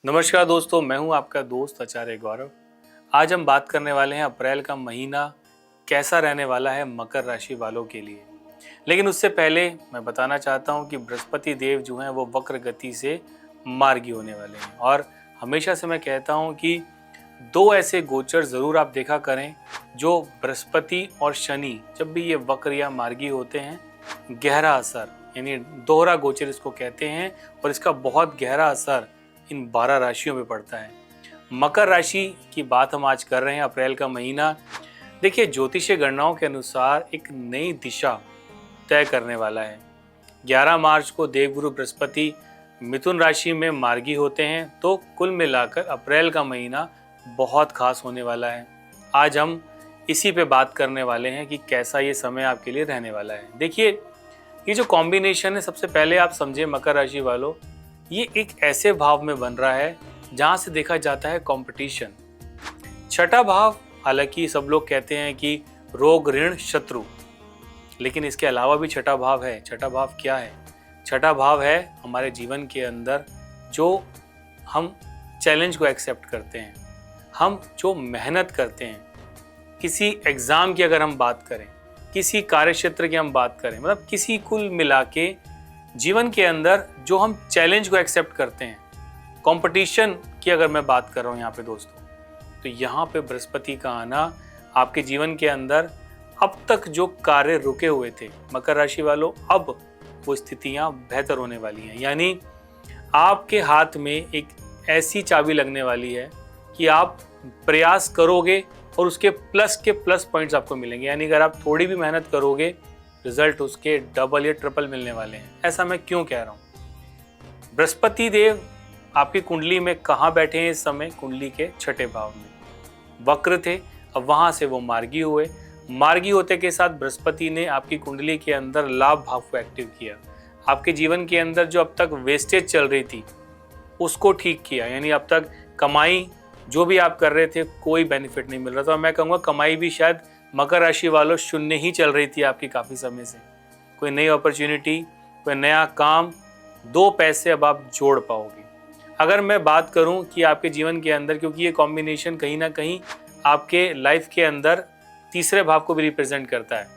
नमस्कार दोस्तों, मैं हूं आपका दोस्त आचार्य गौरव। आज हम बात करने वाले हैं अप्रैल का महीना कैसा रहने वाला है मकर राशि वालों के लिए। लेकिन उससे पहले मैं बताना चाहता हूं कि बृहस्पति देव जो हैं वो वक्र गति से मार्गी होने वाले हैं। और हमेशा से मैं कहता हूं कि दो ऐसे गोचर ज़रूर आप देखा करें जो बृहस्पति और शनि जब भी ये वक्र या मार्गी होते हैं, गहरा असर यानी दोहरा गोचर इसको कहते हैं, और इसका बहुत गहरा असर इन 12 राशियों पे पड़ता है। मकर राशि की बात हम आज कर रहे हैं। अप्रैल का महीना देखिए, ज्योतिषीय गणनाओं के अनुसार एक नई दिशा तय करने वाला है। 11 मार्च को देवगुरु बृहस्पति मिथुन राशि में मार्गी होते हैं, तो कुल मिलाकर अप्रैल का महीना बहुत खास होने वाला है। आज हम इसी पे बात करने वाले हैं कि कैसा ये समय आपके लिए रहने वाला है। देखिए, ये जो कॉम्बिनेशन है, सबसे पहले आप समझे मकर राशि वालों, ये एक ऐसे भाव में बन रहा है जहां से देखा जाता है कंपटीशन। छठा भाव, हालांकि सब लोग कहते हैं कि रोग ऋण शत्रु, लेकिन इसके अलावा भी छठा भाव है। छठा भाव क्या है? छठा भाव है हमारे जीवन के अंदर जो हम चैलेंज को एक्सेप्ट करते हैं, हम जो मेहनत करते हैं। किसी एग्जाम की अगर हम बात करें, किसी कार्य क्षेत्र की हम बात करें, मतलब किसी कुल मिला के जीवन के अंदर जो हम चैलेंज को एक्सेप्ट करते हैं, कंपटीशन की अगर मैं बात कर रहा हूँ यहाँ पे दोस्तों, तो यहाँ पे बृहस्पति का आना आपके जीवन के अंदर अब तक जो कार्य रुके हुए थे मकर राशि वालों, अब वो स्थितियाँ बेहतर होने वाली हैं। यानी आपके हाथ में एक ऐसी चाबी लगने वाली है कि आप प्रयास करोगे और उसके प्लस के प्लस पॉइंट्स आपको मिलेंगे। यानी अगर आप थोड़ी भी मेहनत करोगे, रिजल्ट उसके डबल या ट्रिपल मिलने वाले हैं। ऐसा मैं क्यों कह रहा हूँ? बृहस्पति देव आपकी कुंडली में कहाँ बैठे हैं इस समय? कुंडली के छठे भाव में वक्र थे, अब वहां से वो मार्गी हुए। मार्गी होते के साथ बृहस्पति ने आपकी कुंडली के अंदर लाभ भाव को एक्टिव किया। आपके जीवन के अंदर जो अब तक वेस्टेज चल रही थी उसको ठीक किया। यानी अब तक कमाई जो भी आप कर रहे थे, कोई बेनिफिट नहीं मिल रहा था। मैं कहूँगा कमाई भी शायद मकर राशि वालों शून्य ही चल रही थी आपकी काफ़ी समय से। कोई नई अपॉर्चुनिटी, कोई नया काम, 2 पैसे अब आप जोड़ पाओगे। अगर मैं बात करूं कि आपके जीवन के अंदर, क्योंकि ये कॉम्बिनेशन कहीं ना कहीं आपके लाइफ के अंदर तीसरे भाव को भी रिप्रेजेंट करता है।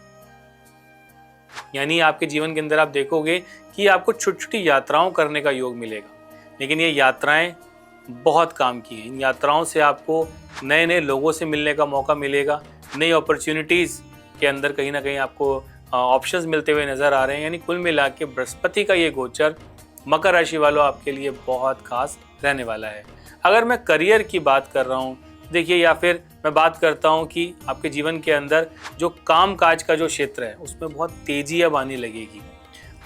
यानी आपके जीवन के अंदर आप देखोगे कि आपको छोटी छोटी यात्राओं करने का योग मिलेगा, लेकिन ये यात्राएं बहुत काम की हैं। इन यात्राओं से आपको नए नए लोगों से मिलने का मौका मिलेगा, नई अपॉर्चुनिटीज़ के अंदर कहीं ना कहीं आपको ऑप्शंस मिलते हुए नज़र आ रहे हैं। यानी कुल मिला के बृहस्पति का ये गोचर मकर राशि वालों आपके लिए बहुत खास रहने वाला है। अगर मैं करियर की बात कर रहा हूँ, देखिए, या फिर मैं बात करता हूँ कि आपके जीवन के अंदर जो काम काज का जो क्षेत्र है उसमें बहुत तेज़ी अब आने लगेगी।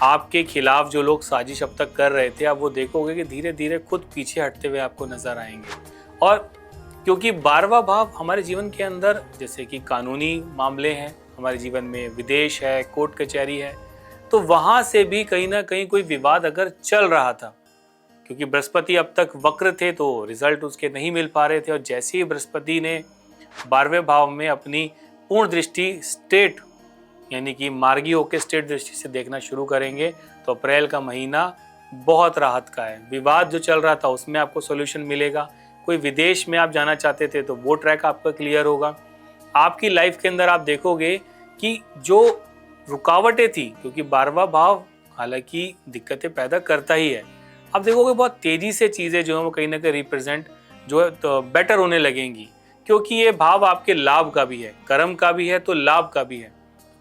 आपके खिलाफ जो लोग साजिश अब तक कर रहे थे, अब वो देखोगे कि धीरे धीरे खुद पीछे हटते हुए आपको नजर आएंगे। और क्योंकि 12वां भाव हमारे जीवन के अंदर जैसे कि कानूनी मामले हैं, हमारे जीवन में विदेश है, कोर्ट कचहरी है, तो वहाँ से भी कहीं ना कहीं कोई विवाद अगर चल रहा था, क्योंकि बृहस्पति अब तक वक्र थे तो रिजल्ट उसके नहीं मिल पा रहे थे। और जैसे ही बृहस्पति ने 12वें भाव में अपनी पूर्ण दृष्टि स्टेट यानी कि मार्गी होकर स्टेट दृष्टि से देखना शुरू करेंगे, तो अप्रैल का महीना बहुत राहत का है। विवाद जो चल रहा था उसमें आपको सोल्यूशन मिलेगा। कोई विदेश में आप जाना चाहते थे तो वो ट्रैक आपका क्लियर होगा। आपकी लाइफ के अंदर आप देखोगे कि जो रुकावटें थी, क्योंकि 12वां भाव हालांकि दिक्कतें पैदा करता ही है, आप देखोगे बहुत तेजी से चीज़ें जो है वो कहीं ना कहीं रिप्रेजेंट जो है तो बेटर होने लगेंगी, क्योंकि ये भाव आपके लाभ का भी है, कर्म का भी है, तो लाभ का भी है।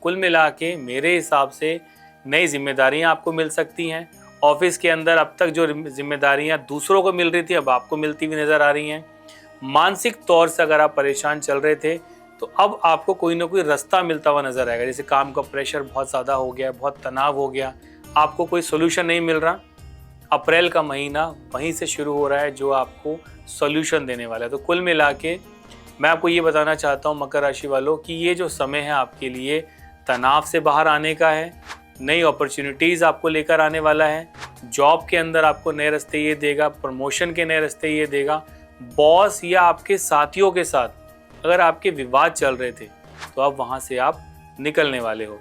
कुल मिला के मेरे हिसाब से नई जिम्मेदारियां आपको मिल सकती हैं। ऑफिस के अंदर अब तक जो जिम्मेदारियां दूसरों को मिल रही थी अब आपको मिलती हुई नज़र आ रही हैं। मानसिक तौर से अगर आप परेशान चल रहे थे तो अब आपको कोई ना कोई रास्ता मिलता हुआ नज़र आएगा। जैसे काम का प्रेशर बहुत ज़्यादा हो गया, बहुत तनाव हो गया, आपको कोई सोल्यूशन नहीं मिल रहा, अप्रैल का महीना वहीं से शुरू हो रहा है जो आपको सोल्यूशन देने वाला है। तो कुल मिला के मैं आपको ये बताना चाहता हूँ मकर राशि वालों कि ये जो समय है आपके लिए तनाव से बाहर आने का है, नई अपॉर्चुनिटीज़ आपको लेकर आने वाला है। जॉब के अंदर आपको नए रास्ते ये देगा, प्रमोशन के नए रास्ते ये देगा। बॉस या आपके साथियों के साथ अगर आपके विवाद चल रहे थे तो अब वहाँ से आप निकलने वाले हो।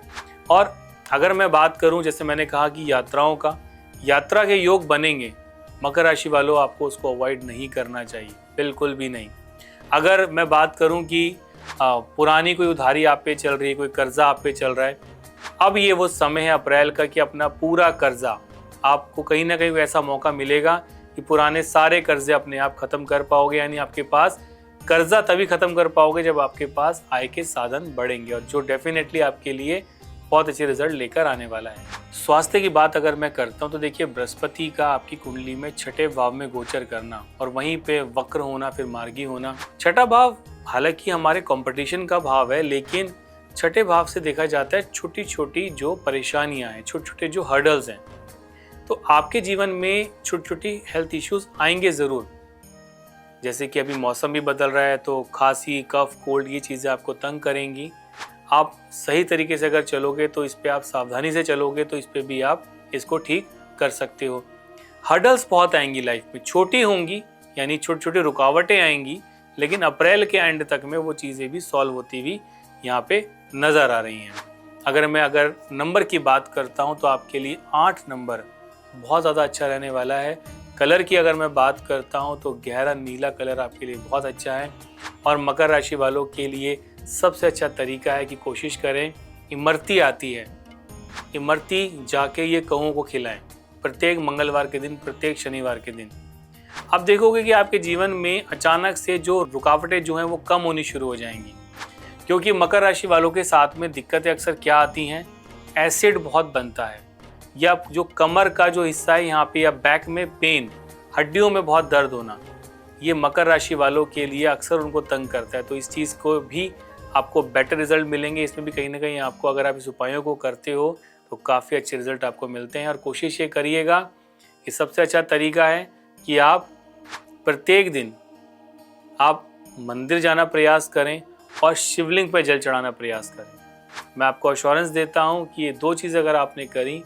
और अगर मैं बात करूँ, जैसे मैंने कहा कि यात्राओं का, यात्रा के योग बनेंगे मकर राशि वालों आपको उसको अवॉइड नहीं करना चाहिए, बिल्कुल भी नहीं। अगर मैं बात करूं कि पुरानी कोई उधारी आप पे चल रही है, कोई कर्जा आप पे चल रहा है, अब ये वो समय है अप्रैल का कि अपना पूरा कर्जा, आपको कहीं ना कहीं ऐसा मौका मिलेगा कि पुराने सारे कर्जे अपने आप खत्म कर पाओगे। यानी आपके पास कर्जा तभी खत्म कर पाओगे जब आपके पास आय के साधन बढ़ेंगे, और जो डेफिनेटली आपके लिए बहुत अच्छे रिजल्ट लेकर आने वाला है। स्वास्थ्य की बात अगर मैं करता हूँ तो देखिए, बृहस्पति का आपकी कुंडली में छठे भाव में गोचर करना और वहीं पे वक्र होना, फिर मार्गी होना। छठा भाव हालांकि हमारे कंपटीशन का भाव है, लेकिन छठे भाव से देखा जाता है छोटी छोटी जो परेशानियां हैं, छोटे छोटे जो हर्डल्स हैं, तो आपके जीवन में छोटी छोटी हेल्थ इश्यूज आएंगे ज़रूर। जैसे कि अभी मौसम भी बदल रहा है तो खांसी, कफ, कोल्ड, ये चीज़ें आपको तंग करेंगी। आप सही तरीके से अगर चलोगे तो इस पे आप सावधानी से चलोगे तो इस पे भी आप इसको ठीक कर सकते हो। हर्डल्स बहुत आएंगी लाइफ में, छोटी होंगी, यानी छोटी छोटी रुकावटें आएंगी, लेकिन अप्रैल के एंड तक में वो चीज़ें भी सॉल्व होती हुई यहाँ पे नज़र आ रही हैं। अगर नंबर की बात करता हूँ तो आपके लिए 8 नंबर बहुत ज़्यादा अच्छा रहने वाला है। कलर की अगर मैं बात करता हूँ तो गहरा नीला कलर आपके लिए बहुत अच्छा है। और मकर राशि वालों के लिए सबसे अच्छा तरीका है कि कोशिश करें, इमरती आती है, इमरती जाके ये कौओं को खिलाएं प्रत्येक मंगलवार के दिन, प्रत्येक शनिवार के दिन। आप देखोगे कि आपके जीवन में अचानक से जो रुकावटें जो हैं वो कम होनी शुरू हो जाएंगी। क्योंकि मकर राशि वालों के साथ में दिक्कतें अक्सर क्या आती हैं, एसिड बहुत बनता है, या जो कमर का जो हिस्सा है यहाँ पे, या बैक में पेन, हड्डियों में बहुत दर्द होना, ये मकर राशि वालों के लिए अक्सर उनको तंग करता है। तो इस चीज़ को भी आपको बेटर रिजल्ट मिलेंगे। इसमें भी कहीं ना कहीं आपको, अगर आप इस उपायों को करते हो तो काफ़ी अच्छे रिजल्ट आपको मिलते हैं। और कोशिश ये करिएगा कि सबसे अच्छा तरीका है कि आप प्रत्येक दिन आप मंदिर जाना प्रयास करें और शिवलिंग पर जल चढ़ाना प्रयास करें। मैं आपको एश्योरेंस देता हूँ कि ये 2 चीज़ अगर आपने करी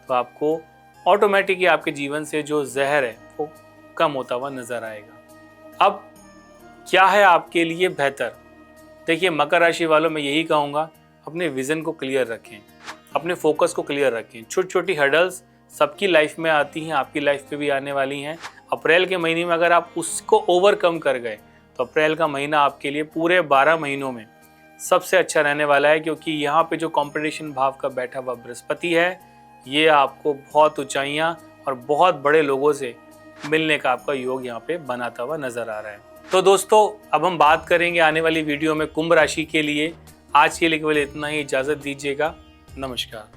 तो आपको ऑटोमेटिकली आपके जीवन से जो जहर है वो कम होता हुआ नज़र आएगा। अब क्या है आपके लिए बेहतर? देखिए, मकर राशि वालों मैं यही कहूँगा, अपने विज़न को क्लियर रखें, अपने फोकस को क्लियर रखें। छोटी छोटी हर्डल्स सबकी लाइफ में आती हैं, आपकी लाइफ पे भी आने वाली हैं। अप्रैल के महीने में अगर आप उसको ओवरकम कर गए तो अप्रैल का महीना आपके लिए पूरे 12 महीनों में सबसे अच्छा रहने वाला है। क्योंकि यहाँ पे जो कंपटीशन भाव का बैठा हुआ बृहस्पति है, ये आपको बहुत ऊंचाइयाँ और बहुत बड़े लोगों से मिलने का आपका योग यहाँ पे बनाता हुआ नजर आ रहा है। तो दोस्तों, अब हम बात करेंगे आने वाली वीडियो में कुंभ राशि के लिए। आज के लिए केवल इतना ही, इजाज़त दीजिएगा। नमस्कार।